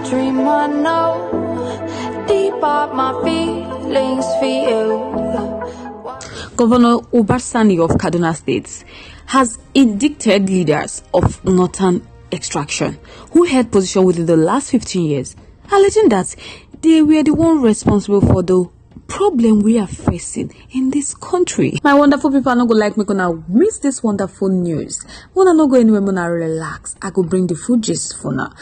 dream I know, deep up my feelings for you. Governor Sarni of Kaduna State has indicted leaders of northern extraction who held position within the last 15 years, alleging that they were the one responsible for the problem we are facing in this country. My wonderful people are not gonna like me gonna miss this wonderful news. When I not go anywhere, when I relax, I go bring the food gist for now.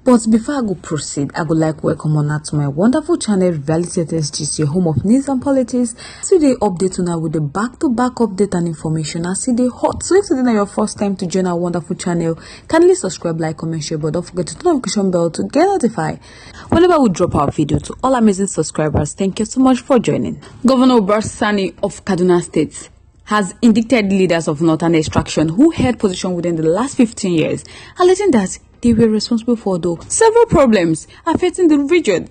But before I go proceed, I would like welcome on to my wonderful channel, RI0US, your home of news and politics. Today update on now with the back-to-back update and information. I see the hot. So if today is your first time to join our wonderful channel, kindly subscribe, like, comment, share, but don't forget to turn on the notification bell to get notified whenever we drop our video. To all amazing subscribers, thank you so much for joining. Governor Sarni of Kaduna State has indicted leaders of northern extraction who held position within the last 15 years, alleging that they were responsible for several problems affecting the region.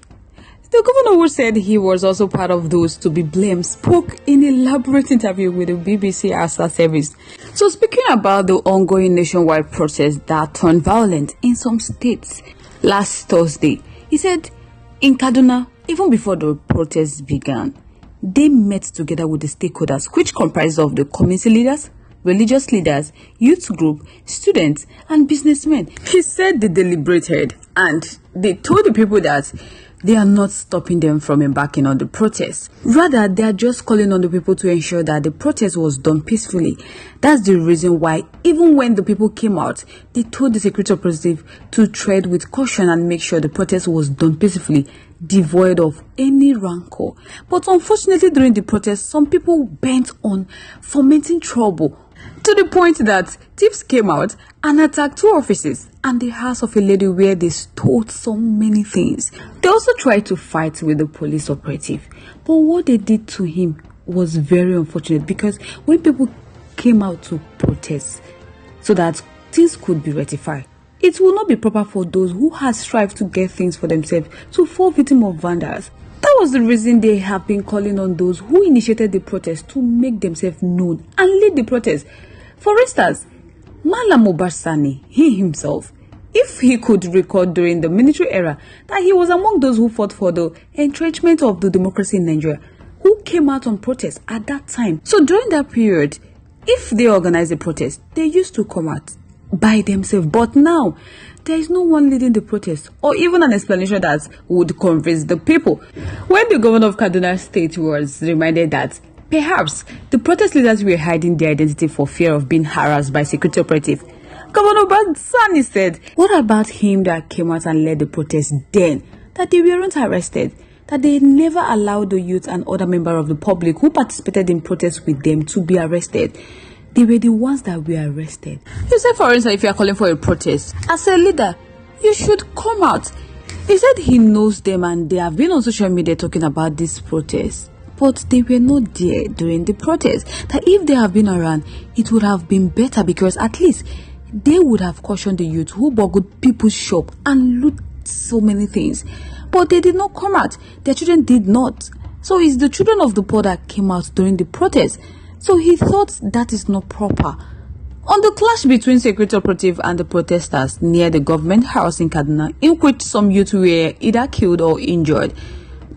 The governor, who said he was also part of those to be blamed, spoke in an elaborate interview with the BBC Asa service. So speaking about the ongoing nationwide protests that turned violent in some states last Thursday, he said in Kaduna, even before the protests began, they met together with the stakeholders, which comprised of the community leaders, religious leaders, youth group, students, and businessmen. He said they deliberated and they told the people that they are not stopping them from embarking on the protest. Rather, they are just calling on the people to ensure that the protest was done peacefully. That's the reason why, even when the people came out, they told the security operative to tread with caution and make sure the protest was done peacefully, devoid of any rancor. But unfortunately, during the protest, some people bent on fomenting trouble, to the point that thieves came out and attacked two offices and the house of a lady where they stole so many things. They also tried to fight with the police operative, but what they did to him was very unfortunate, because when people came out to protest so that things could be rectified, it will not be proper for those who had strived to get things for themselves to fall victim of vandals. That was the reason they have been calling on those who initiated the protest to make themselves known and lead the protest. For instance, Malam Sarni, he himself, if he could record during the military era that he was among those who fought for the entrenchment of the democracy in Nigeria, who came out on protest at that time. So during that period, if they organized a protest, they used to come out by themselves. But now, there is no one leading the protest or even an explanation that would convince the people. When the governor of Kaduna State was reminded that perhaps the protest leaders were hiding their identity for fear of being harassed by security operatives, Governor Sarni said, what about him that came out and led the protest then? That they weren't arrested, that they never allowed the youth and other members of the public who participated in protests with them to be arrested. They were the ones that were arrested. You said, for instance, if you are calling for a protest, as a leader, you should come out. He said he knows them and they have been on social media talking about this protest, but they were not there during the protest. That if they have been around, it would have been better, because at least they would have cautioned the youth who burgled people's shop and loot so many things. But they did not come out. Their children did not. So it's the children of the poor that came out during the protest. So he thought that is not proper. On the clash between security operative and the protesters near the government house in Kaduna, in which some youth were either killed or injured,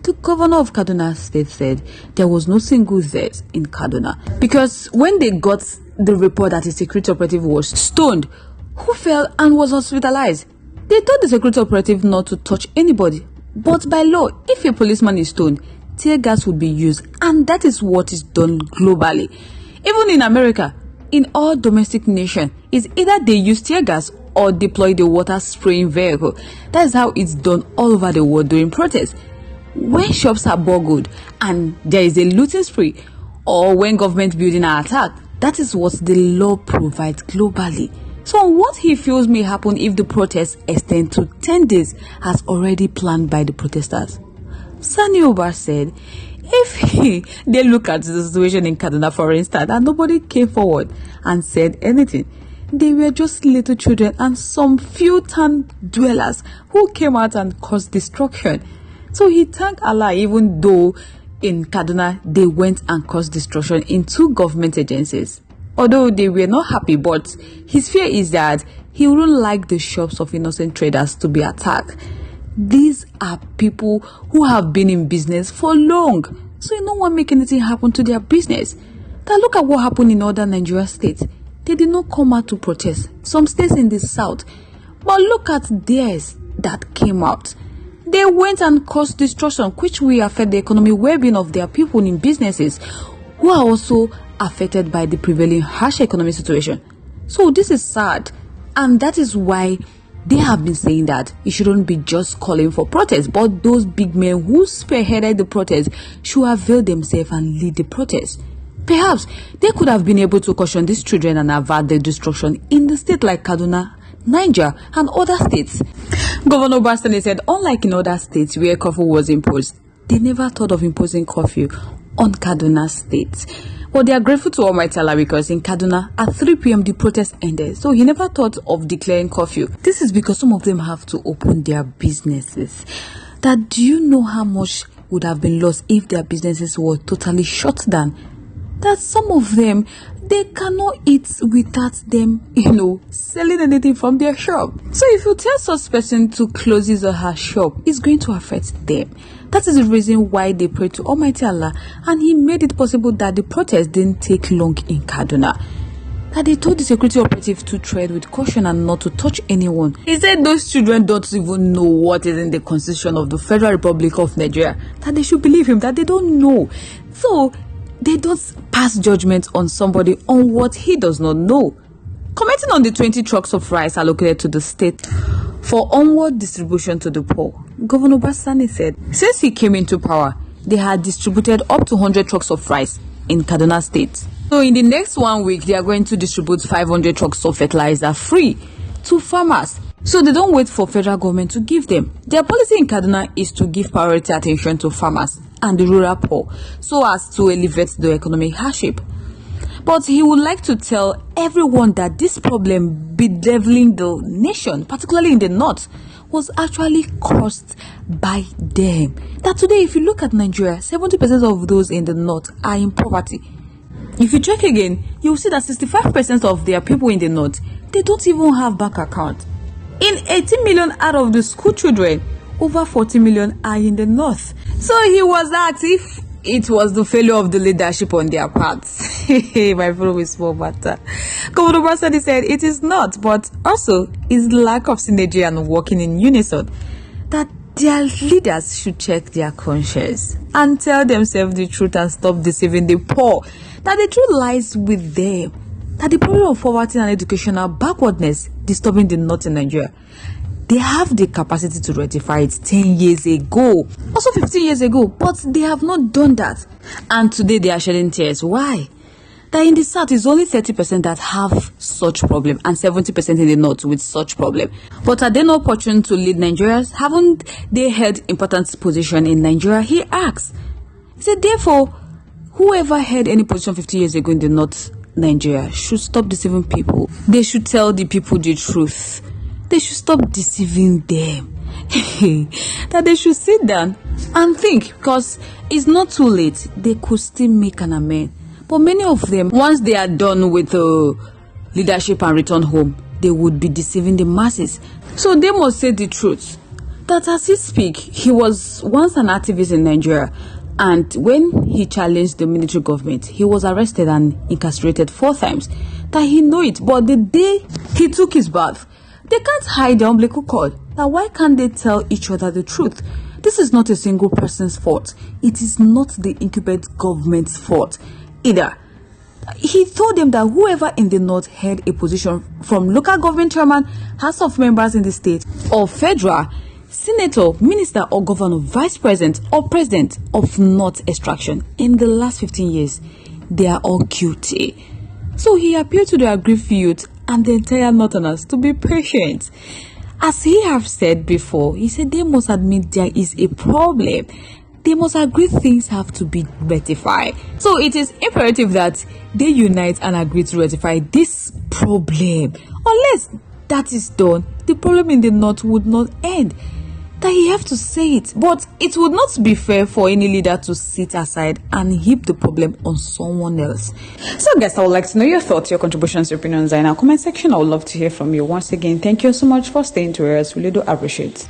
the governor of Kaduna State said there was no single death in Kaduna, because when they got the report that a security operative was stoned, who fell and was hospitalized, they told the security operative not to touch anybody. But by law, if a policeman is stoned, tear gas would be used, and that is what is done globally. Even in America, in all domestic nations, it's either they use tear gas or deploy the water spraying vehicle. That is how it's done all over the world during protests. When shops are burgled and there is a looting spree, or when government buildings are attacked, that is what the law provides globally. So what he feels may happen if the protests extend to 10 days has already planned by the protesters. Sarni said, if they look at the situation in Kaduna, for instance, and nobody came forward and said anything, they were just little children and some few town dwellers who came out and caused destruction. So he thanked Allah, even though in Kaduna they went and caused destruction in 2 government agencies. Although they were not happy, but his fear is that he wouldn't like the shops of innocent traders to be attacked. These are people who have been in business for long, so no one make anything happen to their business. Now look at what happened in other Nigerian states. They did not come out to protest. Some states in the south, but look at theirs that came out. They went and caused destruction, which will affect the economic well-being of their people in businesses, who are also affected by the prevailing harsh economic situation. So this is sad, and that is why they have been saying that it shouldn't be just calling for protest, but those big men who spearheaded the protest should avail themselves and lead the protest. Perhaps they could have been able to caution these children and avert their destruction in the state like Kaduna, Niger, and other states. Governor Sarni said, unlike in other states where curfew was imposed, they never thought of imposing curfew on Kaduna State. But they are grateful to Almighty Allah because in Kaduna, at 3 p.m. the protest ended. So he never thought of declaring curfew. This is because some of them have to open their businesses. That do you know how much would have been lost if their businesses were totally shut down? That some of them, they cannot eat without them, selling anything from their shop. So if you tell such person to close his or her shop, it's going to affect them. That is the reason why they prayed to Almighty Allah, and He made it possible that the protest didn't take long in Kaduna. That they told the security operative to tread with caution and not to touch anyone. He said those children don't even know what is in the Constitution of the Federal Republic of Nigeria. That they should believe him, that they don't know. So they don't pass judgment on somebody on what he does not know. Commenting on the 20 trucks of rice allocated to the state for onward distribution to the poor, Governor Sarni said, since he came into power, they had distributed up to 100 trucks of rice in Kaduna State. So in the next 1 week, they are going to distribute 500 trucks of fertilizer free to farmers. So they don't wait for federal government to give them. Their policy in Kaduna is to give priority attention to farmers and the rural poor so as to alleviate the economic hardship. But he would like to tell everyone that this problem bedeviling the nation, particularly in the north, was actually caused by them. That today, if you look at Nigeria, 70% of those in the north are in poverty. If you check again, you will see that 65% of their people in the north, they don't even have bank account. In 18 million out of the school children, over 40 million are in the north. So he was asked if it was the failure of the leadership on their parts. My fellow is small matter. Governor Sarni said it is not, but also is lack of synergy and working in unison. That their leaders should check their conscience and tell themselves the truth and stop deceiving the poor. That the truth lies with them. That the problem of poverty and educational backwardness disturbing the north in Nigeria, they have the capacity to rectify it 10 years ago, also 15 years ago, but they have not done that. And today they are shedding tears. Why? That in the south is only 30% that have such problem and 70% in the north with such problem. But are they not opportune to lead Nigerians? Haven't they held important position in Nigeria? He asks. He said, therefore, whoever held any position 50 years ago in the north Nigeria should stop deceiving people. They should tell the people the truth. They should stop deceiving them. That they should sit down and think, because it's not too late. They could still make an amend. But many of them, once they are done with leadership and return home, they would be deceiving the masses. So they must say the truth. That as he speak, he was once an activist in Nigeria. And when he challenged the military government, he was arrested and incarcerated 4 times. That he know it. But the day he took his bath, they can't hide the umbilical cord. Now, why can't they tell each other the truth? This is not a single person's fault. It is not the incumbent government's fault either. He told them that whoever in the north held a position from local government chairman, House of Members in the state, or federal, senator, minister, or governor, vice president, or president of north extraction in the last 15 years, they are all guilty. So he appealed to the aggrieved youth and the entire northerners to be patient. As he have said before, he said they must admit there is a problem. They must agree things have to be rectified. So it is imperative that they unite and agree to rectify this problem. Unless that is done, the problem in the north would not end. That he have to say it. But it would not be fair for any leader to sit aside and heap the problem on someone else. So guys, I would like to know your thoughts, your contributions, your opinions in our comment section. I would love to hear from you. Once again, thank you so much for staying to us. We really do appreciate it.